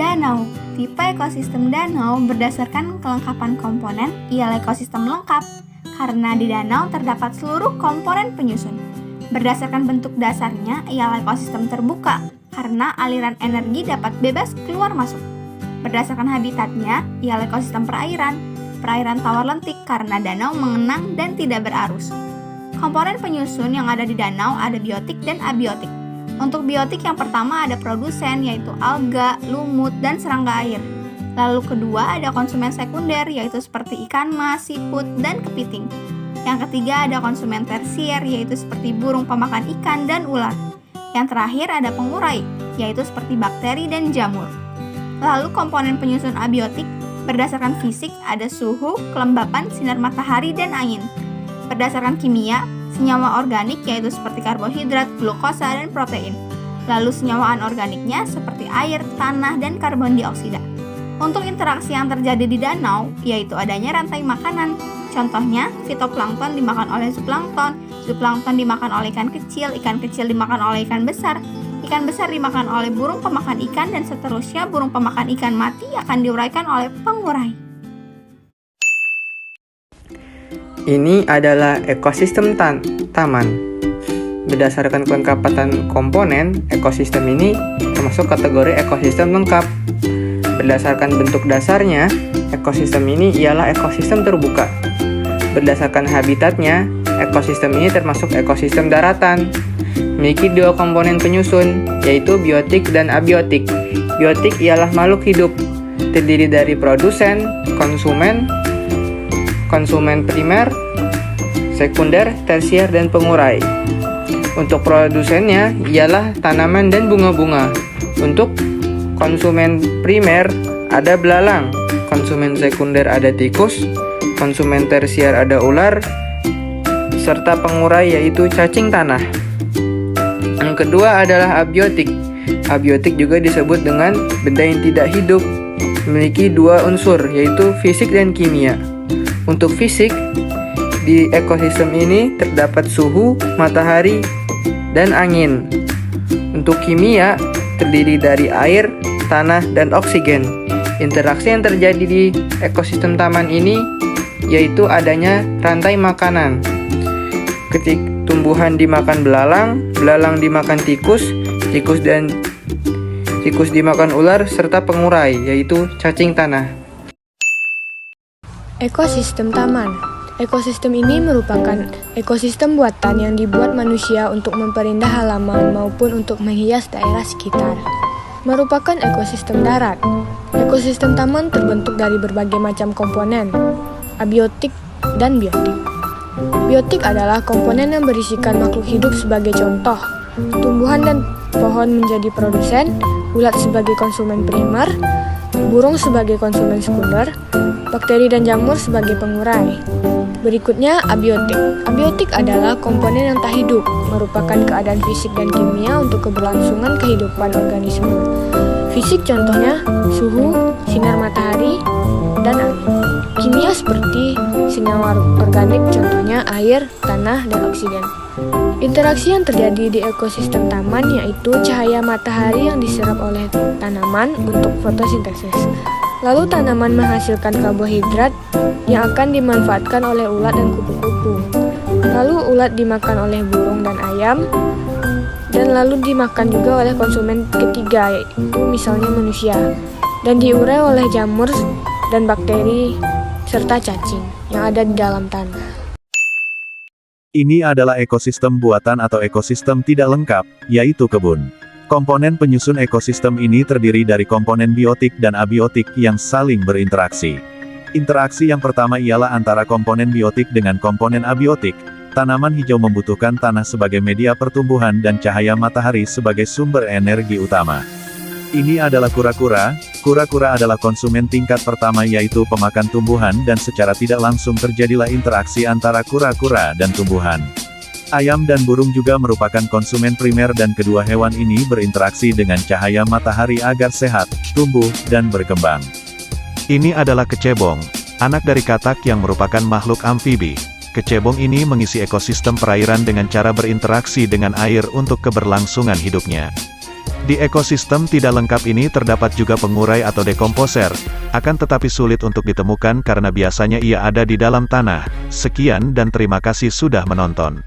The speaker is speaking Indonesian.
Danau. Tipe ekosistem danau berdasarkan kelengkapan komponen ialah ekosistem lengkap, karena di danau terdapat seluruh komponen penyusun. Berdasarkan bentuk dasarnya ialah ekosistem terbuka, karena aliran energi dapat bebas keluar masuk. Berdasarkan habitatnya ialah ekosistem perairan. Perairan tawar lentik karena danau mengenang dan tidak berarus. Komponen penyusun yang ada di danau ada biotik dan abiotik. Untuk biotik yang pertama ada produsen yaitu alga, lumut, dan serangga air. Lalu kedua ada konsumen sekunder yaitu seperti ikan mas, siput, dan kepiting. Yang ketiga ada konsumen tersier yaitu seperti burung pemakan ikan dan ular. Yang terakhir ada pengurai yaitu seperti bakteri dan jamur. Lalu komponen penyusun abiotik berdasarkan fisik ada suhu, kelembapan, sinar matahari, dan angin. Berdasarkan kimia, senyawa organik yaitu seperti karbohidrat, glukosa, dan protein. Lalu senyawa anorganiknya seperti air, tanah, dan karbon dioksida. Untuk interaksi yang terjadi di danau, yaitu adanya rantai makanan. Contohnya, fitoplankton dimakan oleh zooplankton, zooplankton dimakan oleh ikan kecil dimakan oleh ikan besar dimakan oleh burung pemakan ikan, dan seterusnya burung pemakan ikan mati akan diuraikan oleh pengurai. Ini adalah ekosistem taman. Berdasarkan kelengkapan komponen, ekosistem ini termasuk kategori ekosistem lengkap. Berdasarkan bentuk dasarnya, ekosistem ini ialah ekosistem terbuka. Berdasarkan habitatnya, ekosistem ini termasuk ekosistem daratan. Memiliki dua komponen penyusun, yaitu biotik dan abiotik. Biotik ialah makhluk hidup, terdiri dari produsen, konsumen primer, sekunder, tersier, dan pengurai. Untuk produsennya ialah tanaman dan bunga-bunga. Untuk konsumen primer ada belalang, konsumen sekunder ada tikus, konsumen tersier ada ular, serta pengurai yaitu cacing tanah. Yang kedua adalah abiotik. Abiotik juga disebut dengan benda yang tidak hidup, memiliki dua unsur yaitu fisik dan kimia. Untuk fisik, di ekosistem ini terdapat suhu, matahari, dan angin. Untuk kimia, terdiri dari air, tanah, dan oksigen. Interaksi yang terjadi di ekosistem taman ini yaitu adanya rantai makanan. Ketika tumbuhan dimakan belalang dimakan tikus dimakan ular, serta pengurai yaitu cacing tanah. Ekosistem taman. Ekosistem ini merupakan ekosistem buatan yang dibuat manusia untuk memperindah halaman maupun untuk menghias daerah sekitar. Merupakan ekosistem darat. Ekosistem taman terbentuk dari berbagai macam komponen, abiotik dan biotik. Biotik adalah komponen yang berisikan makhluk hidup sebagai contoh. Tumbuhan dan pohon menjadi produsen, ulat sebagai konsumen primer, burung sebagai konsumen sekunder, bakteri dan jamur sebagai pengurai. Berikutnya, abiotik. Abiotik adalah komponen yang tak hidup, merupakan keadaan fisik dan kimia untuk keberlangsungan kehidupan organisme. Fisik contohnya suhu, sinar matahari, dan angin. Kimia seperti senyawa organik contohnya air, tanah, dan oksigen. Interaksi yang terjadi di ekosistem taman yaitu cahaya matahari yang diserap oleh tanaman untuk fotosintesis. Lalu tanaman menghasilkan karbohidrat yang akan dimanfaatkan oleh ulat dan kupu-kupu. Lalu ulat dimakan oleh burung dan ayam, dan lalu dimakan juga oleh konsumen ketiga yaitu misalnya manusia, dan diurai oleh jamur dan bakteri serta cacing yang ada di dalam tanah. Ini adalah ekosistem buatan atau ekosistem tidak lengkap, yaitu kebun. Komponen penyusun ekosistem ini terdiri dari komponen biotik dan abiotik yang saling berinteraksi. Interaksi yang pertama ialah antara komponen biotik dengan komponen abiotik. Tanaman hijau membutuhkan tanah sebagai media pertumbuhan dan cahaya matahari sebagai sumber energi utama. Ini adalah kura-kura. Kura-kura adalah konsumen tingkat pertama yaitu pemakan tumbuhan dan secara tidak langsung terjadilah interaksi antara kura-kura dan tumbuhan. Ayam dan burung juga merupakan konsumen primer dan kedua hewan ini berinteraksi dengan cahaya matahari agar sehat, tumbuh, dan berkembang. Ini adalah kecebong, anak dari katak yang merupakan makhluk amfibi. Kecebong ini mengisi ekosistem perairan dengan cara berinteraksi dengan air untuk keberlangsungan hidupnya. Di ekosistem tidak lengkap ini terdapat juga pengurai atau dekomposer, akan tetapi sulit untuk ditemukan karena biasanya ia ada di dalam tanah. Sekian dan terima kasih sudah menonton.